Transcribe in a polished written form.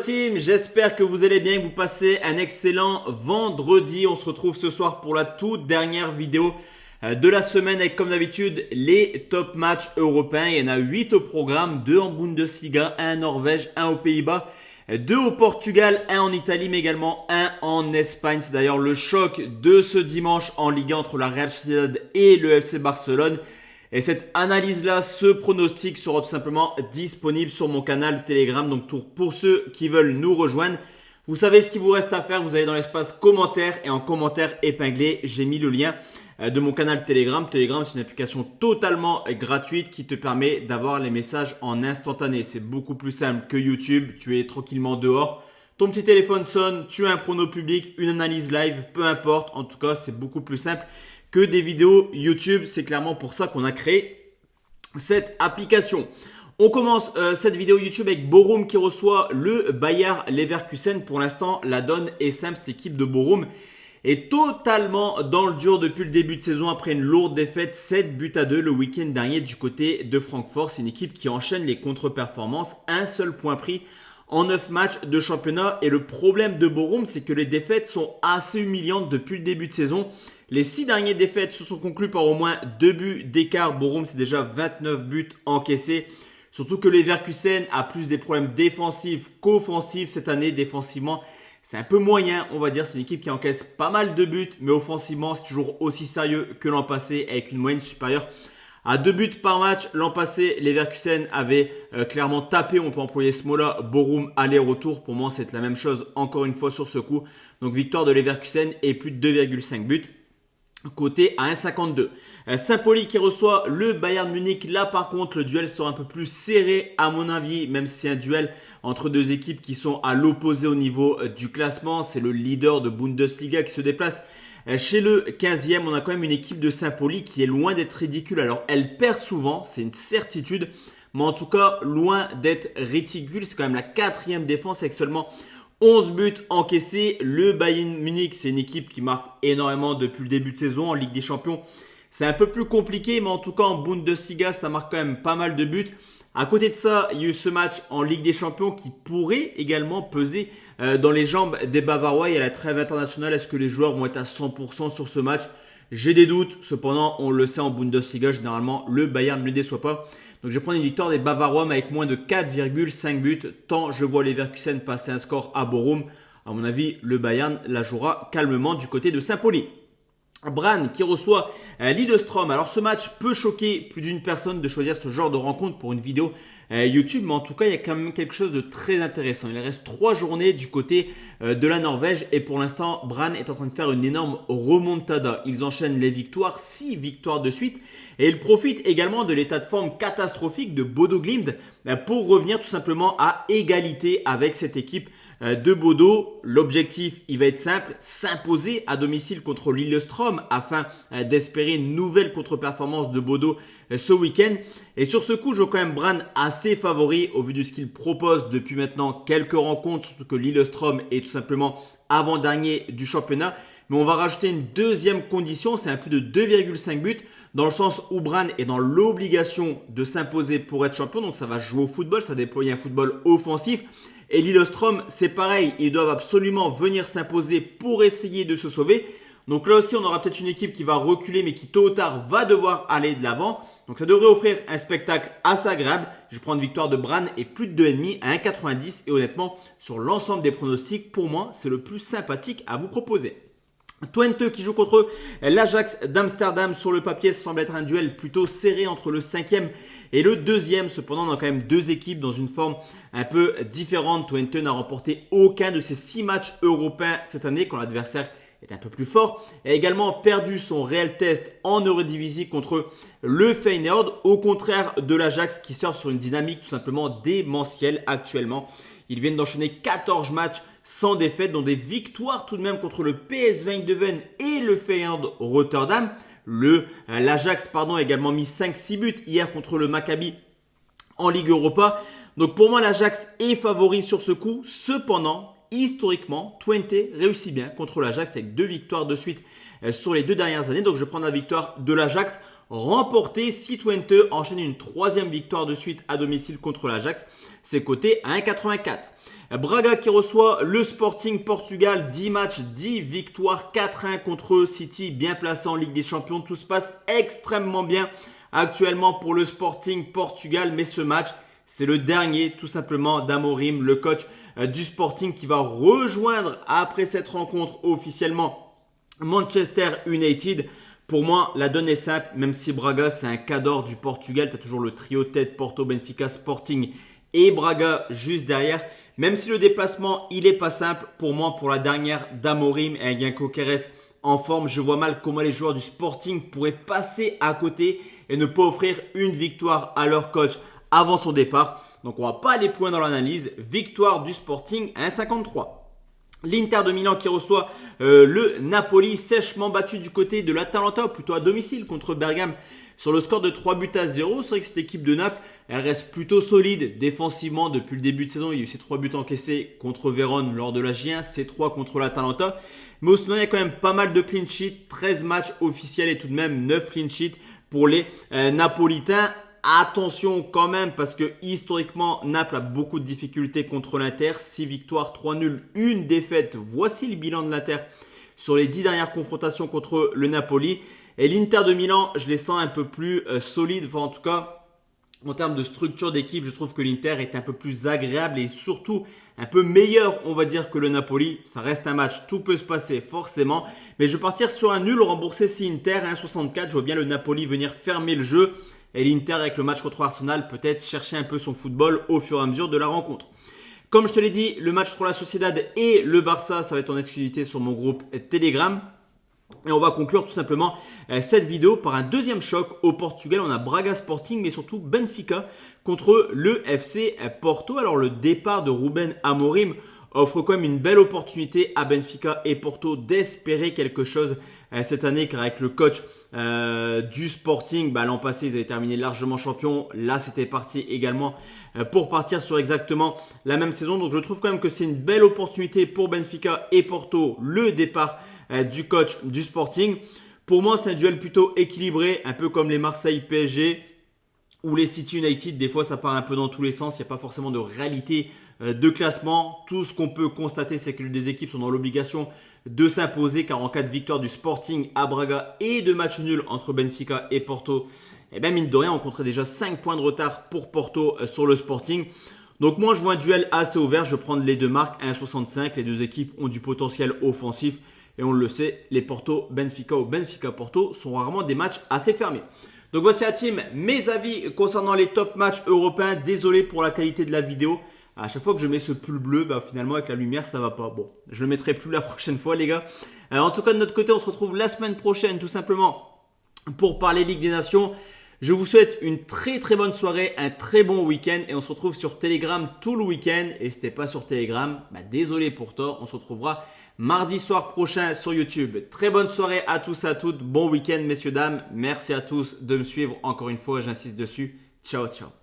team, j'espère que vous allez bien, que vous passez un excellent vendredi. On se retrouve ce soir pour la toute dernière vidéo de la semaine avec comme d'habitude les top matchs européens. Il y en a 8 au programme, 2 en Bundesliga, 1 en Norvège, 1 aux Pays-Bas, 2 au Portugal, 1 en Italie mais également 1 en Espagne. C'est d'ailleurs le choc de ce dimanche en Ligue 1 entre la Real Sociedad et le FC Barcelone. Et cette analyse-là, ce pronostic sera tout simplement disponible sur mon canal Telegram. Donc pour ceux qui veulent nous rejoindre, vous savez ce qu'il vous reste à faire. Vous allez dans l'espace commentaires et en commentaire épinglé, j'ai mis le lien de mon canal Telegram. Telegram, c'est une application totalement gratuite qui te permet d'avoir les messages en instantané. C'est beaucoup plus simple que YouTube. Tu es tranquillement dehors. Ton petit téléphone sonne, tu as un prono public, une analyse live, peu importe. En tout cas, c'est beaucoup plus simple que des vidéos YouTube. C'est clairement pour ça qu'on a créé cette application. On commence cette vidéo YouTube avec Bochum qui reçoit le Bayer Leverkusen. Pour l'instant, la donne est simple. Cette équipe de Bochum est totalement dans le dur depuis le début de saison après une lourde défaite 7-2 le week-end dernier du côté de Francfort. C'est une équipe qui enchaîne les contre-performances. Un seul point pris en 9 matchs de championnat. Et le problème de Bochum, c'est que les défaites sont assez humiliantes depuis le début de saison. Les 6 dernières défaites se sont conclues par au moins 2 buts d'écart. Bochum, c'est déjà 29 buts encaissés. Surtout que Leverkusen a plus des problèmes défensifs qu'offensifs cette année. Défensivement, c'est un peu moyen, on va dire. C'est une équipe qui encaisse pas mal de buts, mais offensivement, c'est toujours aussi sérieux que l'an passé avec une moyenne supérieure à 2 buts par match. L'an passé, Leverkusen avait clairement tapé, on peut employer ce mot-là, Bochum aller-retour. Pour moi, c'est la même chose encore une fois sur ce coup. Donc victoire de Leverkusen et plus de 2,5 buts. Côté à 1,52. Saint-Pauli qui reçoit le Bayern Munich. Là par contre le duel sera un peu plus serré à mon avis. Même si c'est un duel entre deux équipes qui sont à l'opposé au niveau du classement. C'est le leader de Bundesliga qui se déplace chez le 15e. On a quand même une équipe de Saint-Pauli qui est loin d'être ridicule. Alors elle perd souvent, c'est une certitude. Mais en tout cas loin d'être ridicule. C'est quand même la 4e défense avec seulement 11 buts encaissés. Le Bayern Munich, c'est une équipe qui marque énormément depuis le début de saison. En Ligue des Champions, c'est un peu plus compliqué, mais en tout cas en Bundesliga, ça marque quand même pas mal de buts. À côté de ça, il y a eu ce match en Ligue des Champions qui pourrait également peser dans les jambes des Bavarois. Il y a la trêve internationale. Est-ce que les joueurs vont être à 100% sur ce match? J'ai des doutes. Cependant, on le sait en Bundesliga, généralement, le Bayern ne déçoit pas. Donc je vais prendre une victoire des Bavarois mais avec moins de 4,5 buts. Tant je vois Leverkusen passer un score à Bochum. À mon avis, le Bayern la jouera calmement du côté de Saint-Pauli. Brann qui reçoit Lillestrøm. Alors ce match peut choquer plus d'une personne de choisir ce genre de rencontre pour une vidéo YouTube. Mais en tout cas, il y a quand même quelque chose de très intéressant. Il reste 3 journées du côté de la Norvège. Et pour l'instant, Brann est en train de faire une énorme remontada. Ils enchaînent les victoires, 6 victoires de suite. Et ils profitent également de l'état de forme catastrophique de Bodo Glimt pour revenir tout simplement à égalité avec cette équipe de Bodo. L'objectif, il va être simple, s'imposer à domicile contre Lillestrøm afin d'espérer une nouvelle contre-performance de Bodo ce week-end. Et sur ce coup, je vois quand même Brann assez favori au vu de ce qu'il propose depuis maintenant quelques rencontres, surtout que Lillestrøm est tout simplement avant-dernier du championnat. Mais on va rajouter une deuxième condition, c'est un plus de 2,5 buts, dans le sens où Brann est dans l'obligation de s'imposer pour être champion. Donc ça va jouer au football, ça va déployer un football offensif. Et Lillestrøm, c'est pareil, ils doivent absolument venir s'imposer pour essayer de se sauver. Donc là aussi, on aura peut-être une équipe qui va reculer, mais qui tôt ou tard va devoir aller de l'avant. Donc ça devrait offrir un spectacle assez agréable. Je prends une victoire de Brann et plus de 2,5 à 1,90. Et honnêtement, sur l'ensemble des pronostics, pour moi, c'est le plus sympathique à vous proposer. Twente qui joue contre l'Ajax d'Amsterdam. Sur le papier, ça semble être un duel plutôt serré entre le 5e et le 2e. Cependant, on a quand même deux équipes dans une forme un peu différente. Twente n'a remporté aucun de ses 6 matchs européens cette année quand l'adversaire est un peu plus fort. Il a également perdu son réel test en Eredivisie contre le Feyenoord, au contraire de l'Ajax qui surfe sur une dynamique tout simplement démentielle actuellement. Ils viennent d'enchaîner 14 matchs sans défaite, dont des victoires tout de même contre le PSV Eindhoven et le Feyenoord Rotterdam. L'Ajax a également mis 5-6 buts hier contre le Maccabi en Ligue Europa. Donc pour moi, l'Ajax est favori sur ce coup. Cependant, historiquement, Twente réussit bien contre l'Ajax avec 2 victoires de suite sur les 2 dernières années. Donc je prends la victoire de l'Ajax remportée si Twente enchaîne une 3e victoire de suite à domicile contre l'Ajax. C'est coté à 1,84. Braga qui reçoit le Sporting Portugal, 10 matchs, 10 victoires, 4-1 contre City, bien placé en Ligue des Champions. Tout se passe extrêmement bien actuellement pour le Sporting Portugal, mais ce match, c'est le dernier tout simplement d'Amorim, le coach du Sporting qui va rejoindre après cette rencontre officiellement Manchester United. Pour moi, la donne est simple, même si Braga c'est un cadre du Portugal, tu as toujours le trio tête Porto, Benfica, Sporting et Braga juste derrière. Même si le déplacement, il n'est pas simple, pour moi, pour la dernière d'Amorim et avec un Coquerez en forme, je vois mal comment les joueurs du Sporting pourraient passer à côté et ne pas offrir une victoire à leur coach avant son départ. Donc on ne va pas aller plus loin dans l'analyse. Victoire du Sporting à 1,53. L'Inter de Milan qui reçoit le Napoli, sèchement battu du côté de l'Atalanta, plutôt à domicile contre Bergame sur le score de 3-0. C'est vrai que cette équipe de Naples, elle reste plutôt solide défensivement depuis le début de saison. Il y a eu ces 3 buts encaissés contre Vérone lors de la J1, ces 3 contre l'Atalanta. Mais sinon, il y a quand même pas mal de clean sheets, 13 matchs officiels et tout de même 9 clean sheets pour les Napolitains. Attention quand même parce que historiquement Naples a beaucoup de difficultés contre l'Inter. 6 victoires, 3 nuls, 1 défaite. Voici le bilan de l'Inter sur les 10 dernières confrontations contre le Napoli. Et l'Inter de Milan, je les sens un peu plus solides. Enfin en tout cas, en termes de structure d'équipe, je trouve que l'Inter est un peu plus agréable et surtout un peu meilleur, on va dire, que le Napoli. Ça reste un match, tout peut se passer forcément. Mais je vais partir sur un nul, rembourser si Inter, 1,64. Je vois bien le Napoli venir fermer le jeu. Et l'Inter avec le match contre Arsenal peut-être chercher un peu son football au fur et à mesure de la rencontre. Comme je te l'ai dit, le match contre la Sociedad et le Barça, ça va être en exclusivité sur mon groupe Telegram. Et on va conclure tout simplement cette vidéo par un deuxième choc au Portugal. On a Braga Sporting mais surtout Benfica contre le FC Porto. Alors le départ de Ruben Amorim offre quand même une belle opportunité à Benfica et Porto d'espérer quelque chose cette année, car avec le coach du Sporting, l'an passé ils avaient terminé largement champions. Là c'était parti également pour partir sur exactement la même saison. Donc je trouve quand même que c'est une belle opportunité pour Benfica et Porto, le départ du coach du Sporting. Pour moi c'est un duel plutôt équilibré, un peu comme les Marseille PSG ou les City United. Des fois ça part un peu dans tous les sens, il n'y a pas forcément de réalité de classement. Tout ce qu'on peut constater, c'est que les deux équipes sont dans l'obligation de s'imposer, car en cas de victoire du Sporting à Braga et de match nul entre Benfica et Porto, mine de rien on compterait déjà 5 points de retard pour Porto sur le Sporting. Donc moi je vois un duel assez ouvert, je vais prendre les deux marques 1,65. Les deux équipes ont du potentiel offensif et on le sait, les Porto Benfica ou Benfica Porto sont rarement des matchs assez fermés. Donc voici la team, mes avis concernant les top matchs européens. Désolé pour la qualité de la vidéo. À chaque fois que je mets ce pull bleu, finalement avec la lumière ça va pas. Bon, je le mettrai plus la prochaine fois les gars. En tout cas de notre côté, on se retrouve la semaine prochaine tout simplement pour parler Ligue des Nations. Je vous souhaite une très très bonne soirée, un très bon week-end et on se retrouve sur Telegram tout le week-end. Et si t'es pas sur Telegram, désolé pour toi, on se retrouvera mardi soir prochain sur YouTube. Très bonne soirée à tous et à toutes, bon week-end messieurs dames. Merci à tous de me suivre encore une fois, j'insiste dessus. Ciao ciao.